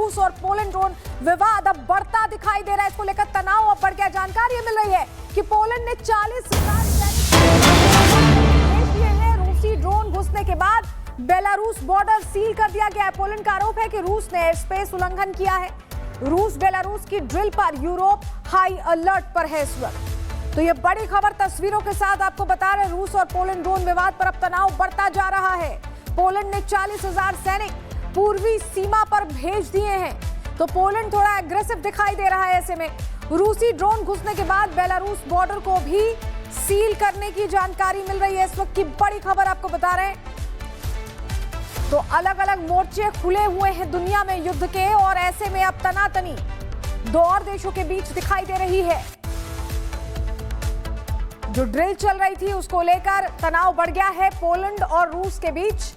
रूस और Poland drone विवाद अब बढ़ता दिखाई दे रहा है। इसको लेकर तनाव अब बढ़ गया। जानकारी मिल रही है कि पोलैंड ने 40,000 रूसी ड्रोन घुसने के बाद बेलारूस बॉर्डर सील कर दिया गया है। पोलैंड का आरोप है कि रूस ने एयर स्पेस उल्लंघन किया है। रूस बेलारूस की ड्रिल पर यूरोप हाई अलर्ट पर है इस वक्त। तो ये बड़ी खबर तस्वीरों के साथ आपको बता रहे हैं। रूस और पोलैंड ड्रोन विवाद पर अब तनाव बढ़ता जा रहा है। पोलैंड ने 40,000 सैनिक पूर्वी सीमा पर भेज दिए हैं। तो पोलैंड थोड़ा एग्रेसिव दिखाई दे रहा है। ऐसे में रूसी ड्रोन घुसने के बाद बेलारूस बॉर्डर को भी सील करने की जानकारी मिल रही है। इस वक्त की बड़ी खबर आपको बता रहे हैं। तो अलग अलग मोर्चे खुले हुए हैं दुनिया में युद्ध के, और ऐसे में अब तनातनी दो और देशों के बीच दिखाई दे रही है। जो ड्रिल चल रही थी उसको लेकर तनाव बढ़ गया है पोलैंड और रूस के बीच।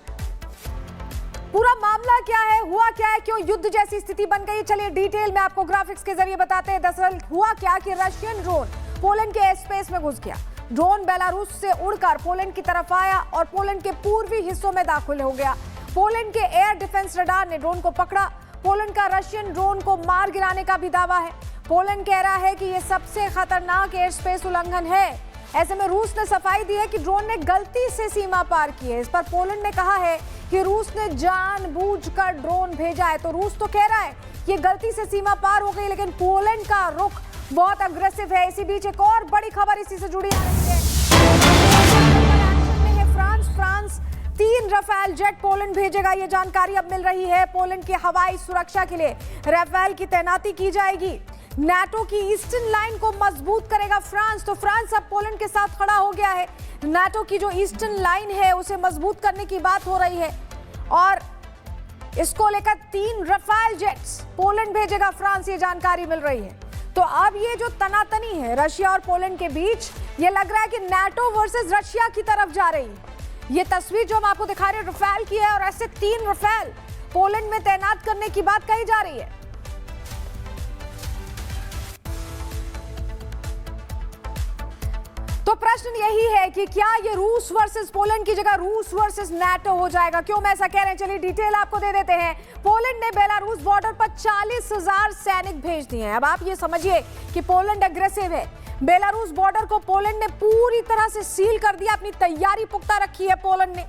पूरा मामला क्या है, हुआ क्या है, क्यों युद्ध जैसी स्थिति बन गई, चलिए डिटेल में आपको ग्राफिक्स के जरिए बताते हैं। दरअसल हुआ क्या कि रशियन ड्रोन पोलैंड के एयर स्पेस में घुस गया। ड्रोन बेलारूस से उड़कर पोलैंड की तरफ आया और पोलैंड के पूर्वी हिस्सों में दाखिल हो गया। पोलैंड के एयर डिफेंस रडार ने ड्रोन को पकड़ा। पोलैंड का रशियन ड्रोन को मार गिराने का भी दावा है। पोलैंड कह रहा है कि यह सबसे खतरनाक एयर स्पेस उल्लंघन है। ऐसे में रूस ने सफाई दी है कि ड्रोन ने गलती से सीमा पार की है। इस पर पोलैंड ने कहा है कि रूस ने जानबूझकर ड्रोन भेजा है। तो रूस तो कह रहा है कि गलती से सीमा पार हो गई, लेकिन पोलैंड का रुख बहुत अग्रेसिव है। इसी बीच एक और बड़ी खबर इसी से जुड़ी आ रही है। फ्रांस 3 रफेल जेट पोलैंड भेजेगा, ये जानकारी अब मिल रही है। पोलैंड की हवाई सुरक्षा के लिए रफेल की तैनाती की जाएगी। नाटो की ईस्टर्न लाइन को मजबूत करेगा फ्रांस। तो फ्रांस अब पोलैंड के साथ खड़ा हो गया है। नाटो की जो ईस्टर्न लाइन है उसे मजबूत करने की बात हो रही है, और इसको लेकर 3 रफेल जेट्स पोलैंड भेजेगा फ्रांस, ये जानकारी मिल रही है। तो अब ये जो तनातनी है रशिया और पोलैंड के बीच, ये लग रहा है कि नाटो वर्सेस रशिया की तरफ जा रही है। ये तस्वीर जो हम आपको दिखा रहे हैं रफेल की है, और ऐसे 3 रफेल पोलैंड में तैनात करने की बात कही जा रही है। तो प्रश्न यही है कि क्या ये रूस वर्सेस पोलैंड की जगह रूस वर्सेस नाटो हो जाएगा? क्यों मैं ऐसा कह रहे हैं, चलिए डिटेल आपको दे देते हैं। पोलैंड ने बेलारूस बॉर्डर पर 40,000 सैनिक भेज दिए हैं। अब आप ये समझिए कि पोलैंड अग्रेसिव है। बेलारूस बॉर्डर को पोलैंड ने पूरी तरह से सील कर दिया, अपनी तैयारी पुख्ता रखी है पोलैंड ने।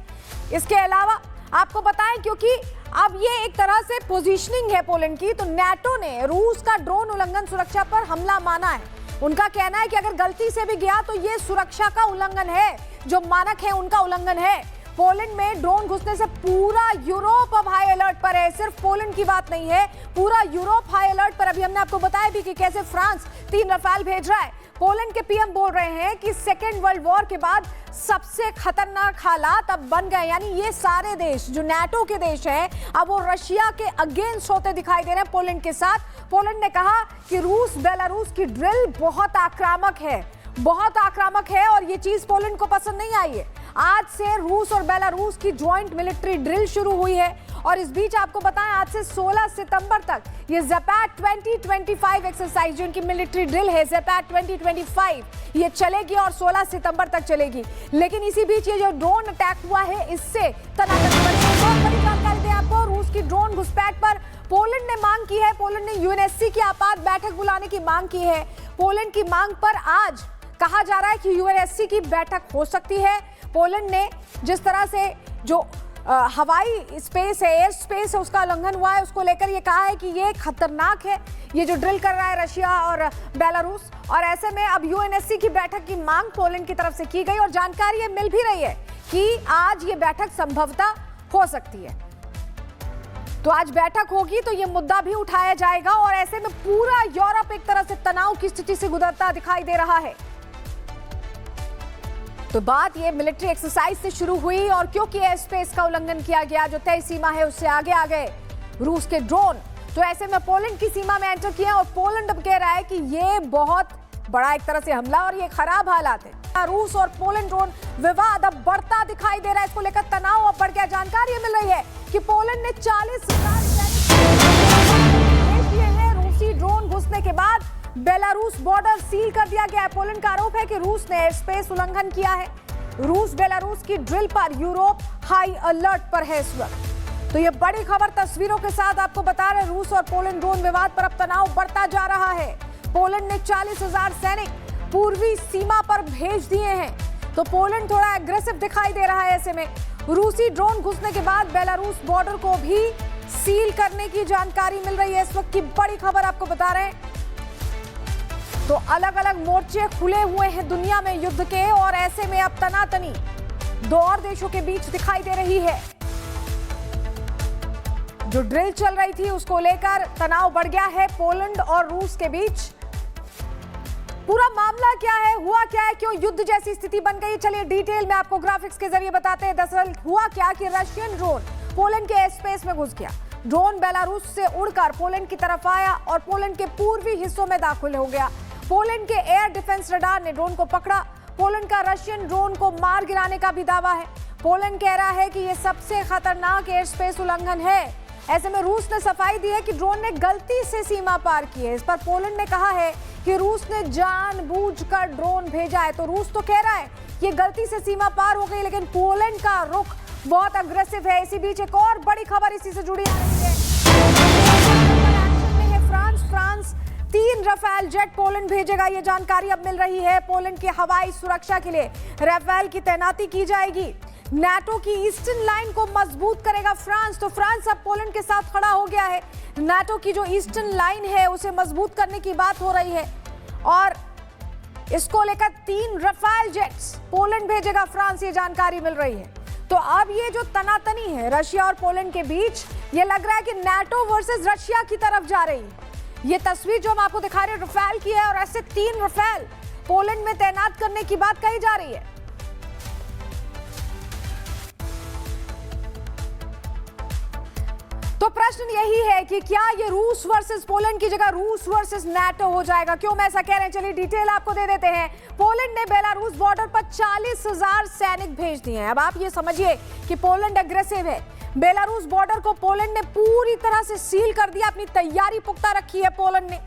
इसके अलावा आपको बताएं, क्योंकि अब ये एक तरह से पोजीशनिंग है पोलैंड की, तो नाटो ने रूस का ड्रोन उल्लंघन सुरक्षा पर हमला माना है। उनका कहना है कि अगर गलती से भी गया तो ये सुरक्षा का उल्लंघन है, जो मानक है उनका उल्लंघन है। पोलैंड में ड्रोन घुसने से पूरा यूरोप अब हाई अलर्ट पर है। सिर्फ पोलैंड की बात नहीं है, पूरा यूरोप हाई अलर्ट पर। अभी हमने आपको बताया भी कि कैसे फ्रांस 3 रफेल भेज रहा है। पोलैंड के पीएम बोल रहे हैं कि सेकेंड वर्ल्ड वॉर के बाद सबसे खतरनाक हालात अब बन गए। यानी ये सारे देश जो नाटो के देश हैं, अब वो रशिया के अगेंस्ट होते दिखाई दे रहे हैं पोलैंड के साथ। पोलैंड ने कहा कि रूस बेलारूस की ड्रिल बहुत आक्रामक है, बहुत आक्रामक है, और ये चीज पोलैंड को पसंद नहीं आई है। आज से रूस और बेलारूस की ज्वाइंट मिलिट्री ड्रिल शुरू हुई है, और इस बीच आपको बताएं आज से 16 सितंबर तक ये ज़ैपैट 2025 एक्सरसाइज, जो इनकी मिलिट्री ड्रिल है ज़ैपैट 2025, ये चलेगी और 16 सितंबर तक चलेगी। लेकिन इसी बीच ये जो ड्रोन अटैक हुआ है, इससे तनातनी बढ़ी है। बहुत बड़ी जानकारी दें आपको, रूस की ड्रोन घुसपैठ पर पोलैंड ने मांग की है। पोलैंड ने यूएनएससी की आपात बैठक बुलाने की मांग की है। पोलैंड की मांग पर आज कहा जा रहा है कि यूएनएससी की बैठक हो सकती है। पोलैंड ने जिस तरह से जो हवाई स्पेस है, एयर स्पेस है, उसका उल्लंघन हुआ है, उसको लेकर ये कहा है कि ये खतरनाक है, ये जो ड्रिल कर रहा है रशिया और बेलारूस। और ऐसे में अब यूएनएससी की बैठक की मांग पोलैंड की तरफ से की गई, और जानकारी ये मिल भी रही है कि आज ये बैठक संभवतः हो सकती है। तो आज बैठक होगी तो ये मुद्दा भी उठाया जाएगा, और ऐसे में पूरा यूरोप एक तरह से तनाव की स्थिति से गुजरता दिखाई दे रहा है। तो बात ये मिलिट्री एक्सरसाइज से शुरू हुई, और क्योंकि एयर स्पेस का उल्लंघन किया गया, जो तय सीमा है उससे आगे आ गए रूस के ड्रोन, तो ऐसे में पोलैंड की सीमा में एंटर किया, और पोलैंड अब कह रहा है कि ये बहुत बड़ा एक तरह से हमला और ये खराब हालात है। रूस और पोलैंड ड्रोन विवाद अब बढ़ता दिखाई दे रहा है। इसको लेकर तनाव अब बढ़ गया। जानकारी मिल रही है कि पोलैंड ने 40,000 रूसी ड्रोन घुसने के बाद बेलारूस बॉर्डर सील कर दिया गया है। पोलैंड का आरोप है कि रूस ने एयर स्पेस उल्लंघन किया है। रूस बेलारूस की ड्रिल पर यूरोप हाई अलर्ट पर है इस वक्त। तो ये बड़ी खबर तस्वीरों के साथ आपको बता रहे, रूस और पोलैंड ड्रोन विवाद पर अब तनाव बढ़ता जा रहा है। पोलैंड ने 40,000 सैनिक पूर्वी सीमा पर भेज दिए हैं, तो पोलैंड थोड़ा एग्रेसिव दिखाई दे रहा है। ऐसे में रूसी ड्रोन घुसने के बाद बेलारूस बॉर्डर को भी सील करने की जानकारी मिल रही है। इस वक्त की बड़ी खबर आपको बता रहे हैं। तो अलग अलग मोर्चे खुले हुए हैं दुनिया में युद्ध के, और ऐसे में अब तनातनी दो और देशों के बीच दिखाई दे रही है। जो ड्रिल चल रही थी उसको लेकर तनाव बढ़ गया है पोलैंड और रूस के बीच। पूरा मामला क्या है, हुआ क्या है, क्यों युद्ध जैसी स्थिति बन गई, चलिए डिटेल में आपको ग्राफिक्स के जरिए बताते हैं। दरअसल हुआ क्या कि रशियन ड्रोन पोलैंड के एयर स्पेस में घुस गया। ड्रोन बेलारूस से उड़कर पोलैंड की तरफ आया और पोलैंड के पूर्वी हिस्सों में दाखिल हो गया। पोलैंड के एयर डिफेंस रडार ने ड्रोन को पकड़ा। पोलैंड का रशियन ड्रोन को मार गिराने का भी दावा है। पोलैंड कह रहा है कि यह सबसे खतरनाक एयर स्पेस उल्लंघन है। ऐसे में रूस ने सफाई दी है कि ड्रोन ने गलती से सीमा पार की है। इस पर पोलैंड ने कहा है कि रूस ने जानबूझकर ड्रोन भेजा है। तो रूस तो कह रहा है कि गलती से सीमा पार हो गई, लेकिन पोलैंड का रुख बहुत अग्रेसिव है। इसी बीच एक और बड़ी खबर इसी से जुड़ी आ रही है। फ्रांस 3 रफेल जेट पोलैंड भेजेगा, ये जानकारी अब मिल रही है। पोलैंड की हवाई सुरक्षा के लिए रफेल की तैनाती की जाएगी। नाटो की ईस्टर्न लाइन को मजबूत करेगा फ्रांस। तो फ्रांस अब पोलैंड के साथ खड़ा हो गया है। नाटो की जो ईस्टर्न लाइन है उसे मजबूत करने की बात हो रही है, और इसको लेकर 3 रफेल जेट्स पोलैंड भेजेगा फ्रांस, ये जानकारी मिल रही है। तो अब ये जो तनातनी है रशिया और पोलैंड के बीच, ये लग रहा है कि नाटो वर्सेस रशिया की तरफ जा रही है। ये तस्वीर जो हम आपको दिखा रहे हैं रफेल की है, और ऐसे 3 रफेल पोलैंड में तैनात करने की बात कही जा रही है। तो प्रश्न यही है कि क्या ये रूस वर्सेस पोलैंड की जगह रूस वर्सेस नाटो हो जाएगा? क्यों मैं ऐसा कह रहे हैं, चलिए डिटेल आपको दे देते हैं। पोलैंड ने बेलारूस बॉर्डर पर 40,000 सैनिक भेज दिए हैं। अब आप ये समझिए कि पोलैंड अग्रेसिव है। बेलारूस बॉर्डर को पोलैंड ने पूरी तरह से सील कर दिया, अपनी तैयारी पुख्ता रखी है पोलैंड ने।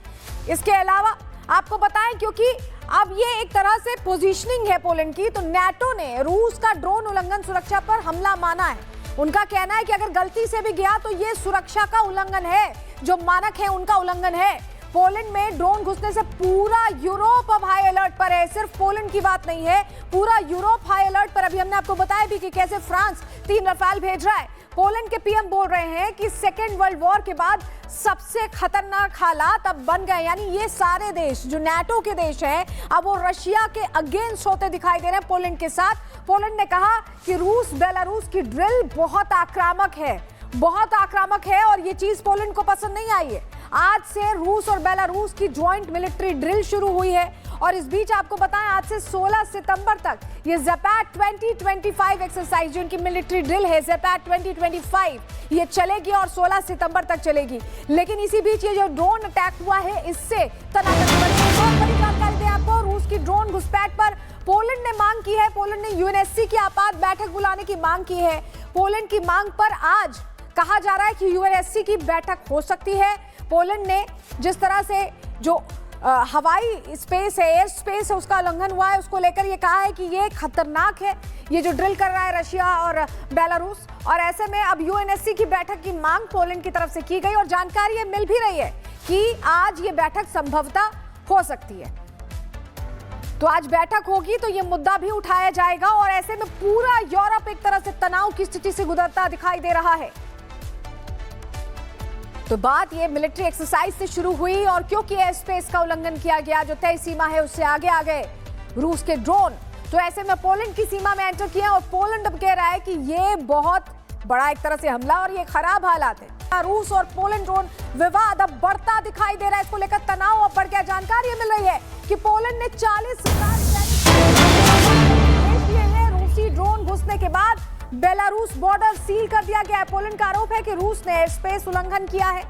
इसके अलावा आपको बताएं, क्योंकि अब ये एक तरह से पोजीशनिंग है पोलैंड की, तो नाटो ने रूस का ड्रोन उल्लंघन सुरक्षा पर हमला माना है। उनका कहना है कि अगर गलती से भी गया तो ये सुरक्षा का उल्लंघन है, जो मानक है उनका उल्लंघन है। पोलैंड में ड्रोन घुसने से पूरा यूरोप अब हाई अलर्ट पर है। सिर्फ पोलैंड की बात नहीं है, पूरा यूरोप हाई अलर्ट पर। अभी हमने आपको बताया भी कि कैसे फ्रांस 3 रफेल भेज रहा है। पोलैंड के पीएम बोल रहे हैं कि सेकेंड वर्ल्ड वॉर के बाद सबसे खतरनाक हालात अब बन गए, यानी ये सारे देश जो नाटो के देश हैं अब वो रशिया के अगेंस्ट होते दिखाई दे रहे हैं पोलैंड के साथ। पोलैंड ने कहा कि रूस बेलारूस की ड्रिल बहुत आक्रामक है, और ये चीज पोलैंड को पसंद नहीं आई है। आज से रूस और बेलारूस की ज्वाइंट मिलिट्री ड्रिल शुरू हुई है, और इस बीच आपको बताएं आज से 16 सितंबर तक ये ज़ेपैट 2025 एक्सरसाइज, जो इनकी मिलिट्री ड्रिल है ज़ेपैट 2025, ये चलेगी और 16 सितंबर तक चलेगी। लेकिन इसी बीच ये जो ड्रोन अटैक हुआ है, इससे तनातनी बढ़ी है। बहुत बड़ी जानकारी दें आपको, रूस की ड्रोन घुसपैठ पर पोलैंड ने मांग की है। पोलैंड ने यूएनएससी की आपात बैठक बुलाने की मांग की है। पोलैंड की मांग पर आज कहा जा रहा है कि यूएनएससी की बैठक हो सकती है। पोलैंड ने जिस तरह से जो हवाई स्पेस है, एयर स्पेस है, उसका उल्लंघन हुआ है, उसको लेकर ये कहा है कि ये खतरनाक है, ये जो ड्रिल कर रहा है रशिया और बेलारूस। और ऐसे में अब यूएनएससी की बैठक की मांग पोलैंड की तरफ से की गई, और जानकारी ये मिल भी रही है कि आज ये बैठक संभवतः हो सकती है। तो आज बैठक होगी तो ये मुद्दा भी उठाया जाएगा, और ऐसे में पूरा यूरोप एक तरह से तनाव की स्थिति से गुजरता दिखाई दे रहा है। तो बात ये मिलिट्री एक्सरसाइज से शुरू हुई, और क्योंकि एयर स्पेस का उल्लंघन किया गया, जो तय सीमा है उससे आगे आ गए रूस के ड्रोन, तो ऐसे में पोलैंड की सीमा में एंटर किया, और पोलैंड अब कह रहा है कि ये बहुत बड़ा एक तरह से हमला और ये खराब हालात है। रूस और पोलैंड ड्रोन विवाद अब बढ़ता दिखाई दे रहा है, इसको लेकर तनाव अब बढ़ गया। जानकारी मिल रही है कि पोलैंड ने 40,000 रूसी ड्रोन घुसने के बाद बेलारूस बॉर्डर सील कर दिया गया है। पोलैंड का आरोप है कि रूस ने एयर स्पेस उल्लंघन किया है।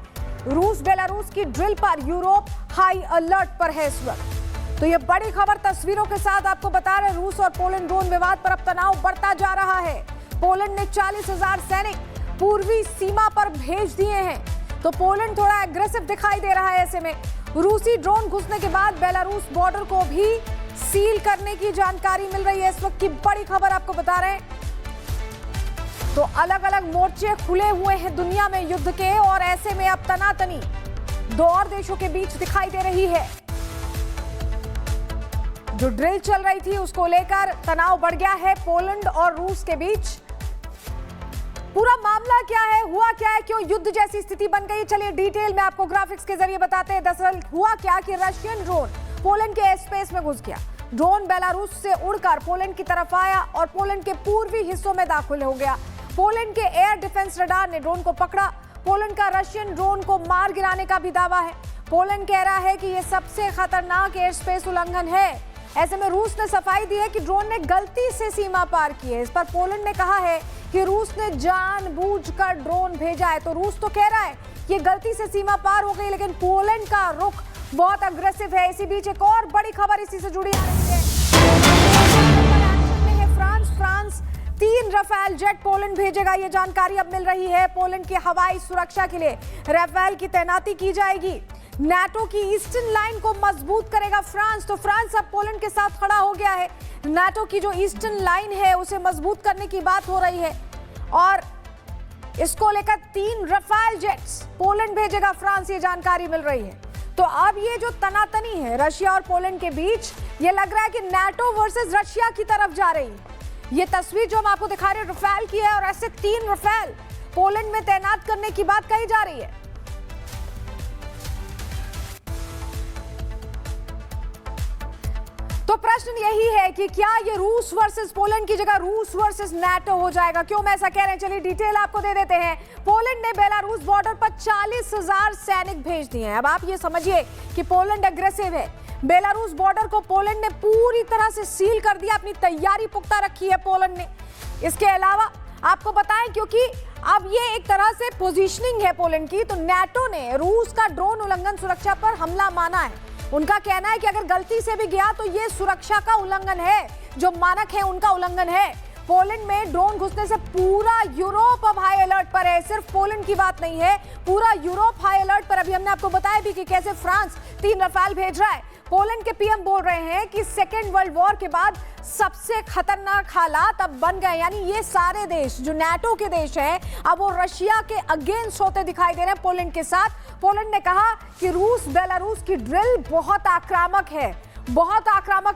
रूस बेलारूस की ड्रिल पर यूरोप हाई अलर्ट पर है इस वक्त। तो ये बड़ी खबर तस्वीरों के साथ आपको बता रहे, रूस और पोलैंड ड्रोन विवाद पर अब तनाव बढ़ता जा रहा है। पोलैंड ने 40,000 सैनिक पूर्वी सीमा पर भेज दिए हैं, तो पोलैंड थोड़ा एग्रेसिव दिखाई दे रहा है। ऐसे में रूसी ड्रोन घुसने के बाद बेलारूस बॉर्डर को भी सील करने की जानकारी मिल रही है। इस वक्त की बड़ी खबर आपको बता रहे हैं। तो अलग अलग मोर्चे खुले हुए हैं दुनिया में युद्ध के, और ऐसे में अब तनातनी दो और देशों के बीच दिखाई दे रही है। जो ड्रिल चल रही थी उसको लेकर तनाव बढ़ गया है पोलैंड और रूस के बीच। पूरा मामला क्या है, हुआ क्या है, क्यों युद्ध जैसी स्थिति बन गई, चलिए डिटेल में आपको ग्राफिक्स के जरिए बताते हैं। दरअसल हुआ क्या कि रशियन ड्रोन पोलैंड के एयर स्पेस में घुस गया। ड्रोन बेलारूस से उड़कर पोलैंड की तरफ आया और पोलैंड के पूर्वी हिस्सों में दाखिल हो गया। पोलैंड के एयर डिफेंस रडार ने ड्रोन को पकड़ा। पोलैंड का रशियन ड्रोन को मार गिराने का भी दावा है। पोलैंड कह रहा है कि यह सबसे खतरनाक एयर स्पेस उल्लंघन है। ऐसे में रूस ने सफाई दी है कि ड्रोन ने गलती से सीमा पार की है। इस पर पोलैंड ने कहा है कि रूस ने जानबूझकर ड्रोन भेजा है। तो रूस तो कह रहा है कि गलती से सीमा पार हो गई, लेकिन पोलैंड का रुख बहुत अग्रेसिव है। इसी बीच एक और बड़ी खबर इसी से जुड़ी आ रही है। फ्रांस 3 रफेल जेट पोलैंड भेजेगा, ये जानकारी अब मिल रही है। पोलैंड की हवाई सुरक्षा के लिए रफेल की तैनाती की जाएगी। नाटो की ईस्टर्न लाइन को मजबूत करेगा फ्रांस। तो फ्रांस अब पोलैंड के साथ खड़ा हो गया है। नाटो की जो ईस्टर्न लाइन है उसे मजबूत करने की बात हो रही है, और इसको लेकर 3 रफेल जेट्स पोलैंड भेजेगा फ्रांस, ये जानकारी मिल रही है। तो अब ये जो तनातनी है रशिया और पोलैंड के बीच, ये लग रहा है कि नाटो वर्सेस रशिया की तरफ जा रही है। ये तस्वीर जो हम आपको दिखा रहे हैं रफेल की है, और ऐसे 3 रफेल पोलैंड में तैनात करने की बात कही जा रही है। तो प्रश्न यही है कि क्या ये रूस वर्सेस पोलैंड की जगह रूस वर्सेस नाटो हो जाएगा? क्यों मैं ऐसा कह रहे हैं, चलिए डिटेल आपको दे देते हैं। पोलैंड ने बेलारूस बॉर्डर पर 40,000 सैनिक भेज दिए हैं। अब आप ये समझिए कि पोलैंड अग्रेसिव है। बेलारूस बॉर्डर को पोलैंड ने पूरी तरह से सील कर दिया, अपनी तैयारी पुख्ता रखी है पोलैंड ने। इसके अलावा आपको बताएं, क्योंकि अब ये एक तरह से पोजीशनिंग है पोलैंड की, तो नाटो ने रूस का ड्रोन उल्लंघन सुरक्षा पर हमला माना है। उनका कहना है कि अगर गलती से भी गया तो ये सुरक्षा का उल्लंघन है, जो मानक है उनका उल्लंघन है। पोलैंड में ड्रोन घुसने से पूरा यूरोप अब हाई अलर्ट पर है। सिर्फ पोलैंड की बात नहीं है, पूरा यूरोप हाई अलर्ट पर। अभी हमने आपको बताया भी कि कैसे फ्रांस 3 रफेल भेज रहा है। पोलैंड के पीएम बोल रहे हैं कि सेकेंड वर्ल्ड वॉर के बाद सबसे खतरनाक हालात अब बन गए, यानी ये सारे देश जो नाटो के देश हैं अब वो रशिया के अगेंस्ट होते दिखाई दे रहे हैं पोलैंड के साथ। पोलैंड ने कहा कि रूस बेलारूस की ड्रिल बहुत आक्रामक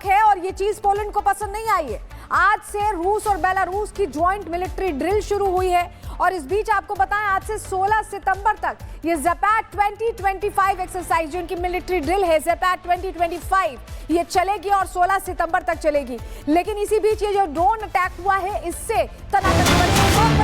है, और ये चीज पोलैंड को पसंद नहीं आई है। आज से रूस और बेलारूस की ज्वाइंट मिलिट्री ड्रिल शुरू हुई है, और इस बीच आपको बताएं आज से 16 सितंबर तक ये ज़ैपैट 2025 एक्सरसाइज, जो इनकी मिलिट्री ड्रिल है ज़ैपैट 2025, ये चलेगी और 16 सितंबर तक चलेगी। लेकिन इसी बीच ये जो ड्रोन अटैक हुआ है, इससे बड़ी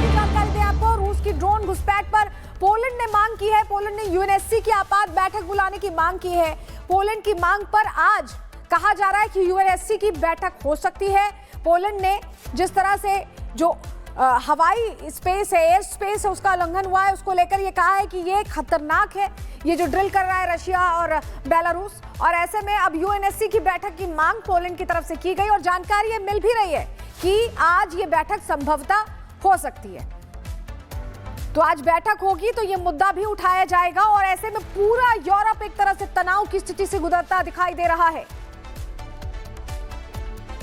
जानकारी दें आपको। रूस की ड्रोन घुसपैठ पर पोलैंड ने मांग की है। पोलैंड ने यूएनएससी की आपात बैठक बुलाने की मांग की है। पोलैंड की मांग पर आज कहा जा रहा है कि यूएनएससी की बैठक हो सकती है। पोलैंड ने जिस तरह से जो हवाई स्पेस है, एयर स्पेस है, उसका उल्लंघन हुआ है, उसको लेकर ये कहा है कि ये खतरनाक है, ये जो ड्रिल कर रहा है रशिया और बेलारूस। और ऐसे में अब यूएनएससी की बैठक की मांग पोलैंड की तरफ से की गई, और जानकारी ये मिल भी रही है कि आज ये बैठक संभवतः हो सकती है। तो आज बैठक होगी तो ये मुद्दा भी उठाया जाएगा, और ऐसे में पूरा यूरोप एक तरह से तनाव की स्थिति से गुजरता दिखाई दे रहा है।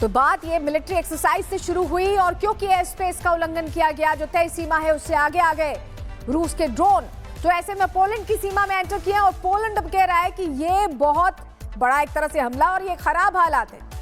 तो बात ये मिलिट्री एक्सरसाइज से शुरू हुई, और क्योंकि एयर स्पेस का उल्लंघन किया गया, जो तय सीमा है उससे आगे आ गए रूस के ड्रोन, तो ऐसे में पोलैंड की सीमा में एंटर किया, और पोलैंड अब कह रहा है कि ये बहुत बड़ा एक तरह से हमला और ये खराब हालात है।